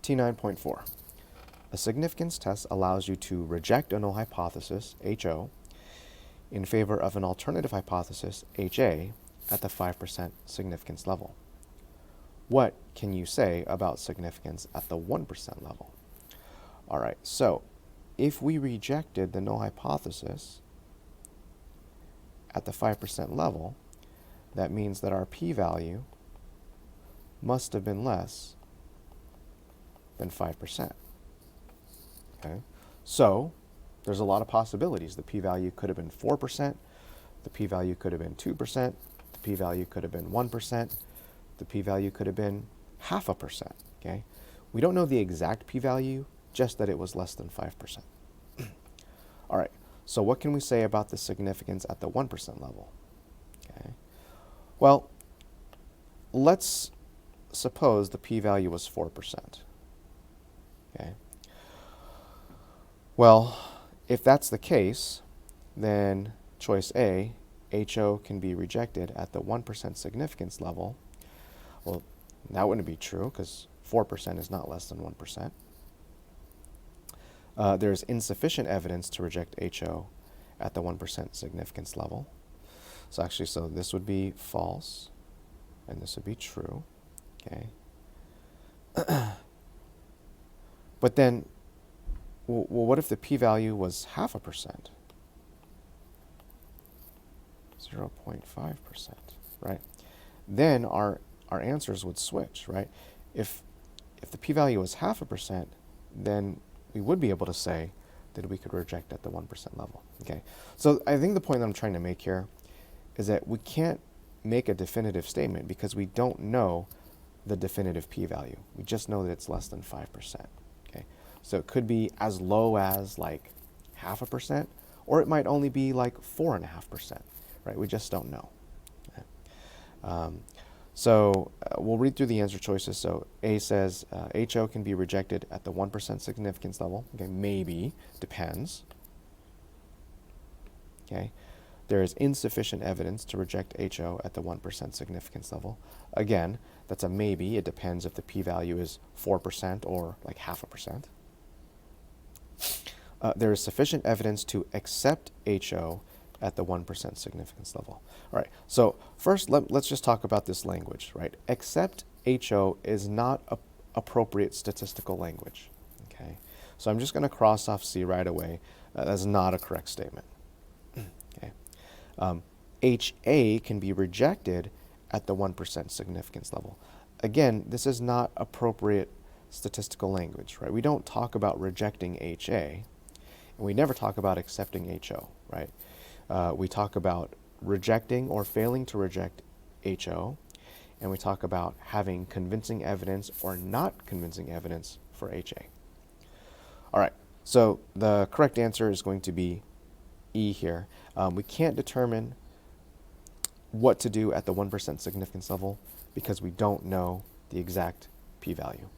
T9.4. A significance test allows you to reject a null hypothesis, HO, in favor of an alternative hypothesis, HA, at the 5% significance level. What can you say about significance at the 1% level? All right, so if we rejected the null hypothesis at the 5% level, that means that our p-value must have been less than 5%. Okay, so there's a lot of possibilities. The p-value could have been 4%, the p-value could have been 2%, the p-value could have been 1%, the p-value could have been 0.5%. Okay, we don't know the exact p-value, just that it was less than 5%. All right, so what can we say about the significance at the 1% level? Okay, well, let's suppose the p-value was 4%. Okay, well, if that's the case, then choice A, HO can be rejected at the 1% significance level. Well, that wouldn't be true because 4% is not less than 1%. There's insufficient evidence to reject HO at the 1% significance level. So actually, so this would be false, and this would be true. Okay. But then, well, what if the p-value was 0.5%? 0.5%, right? Then our answers would switch, right? If the p-value was 0.5%, then we would be able to say that we could reject at the 1% level. Okay, so I think the point that I'm trying to make here is that we can't make a definitive statement because we don't know the definitive p-value. We just know that it's less than 5%. Okay, so it could be as low as like 0.5%, or it might only be like 4.5%. Right? We just don't know. Okay. So we'll read through the answer choices. So A says HO can be rejected at the 1% significance level. Okay, maybe, depends. Okay, there is insufficient evidence to reject HO at the 1% significance level. Again, that's a maybe. It depends if the p-value is 4% or like 0.5%. There is sufficient evidence to accept HO at the 1% significance level. All right, so first let's just talk about this language, right? Accept HO is not appropriate statistical language, okay? So I'm just going to cross off C right away. That's not a correct statement, okay? HA can be rejected at the 1% significance level. Again, this is not appropriate statistical language, right? We don't talk about rejecting HA, and we never talk about accepting HO, right? We talk about rejecting or failing to reject HO, and we talk about having convincing evidence or not convincing evidence for HA. All right, so the correct answer is going to be E here. We can't determine what to do at the 1% significance level because we don't know the exact p-value.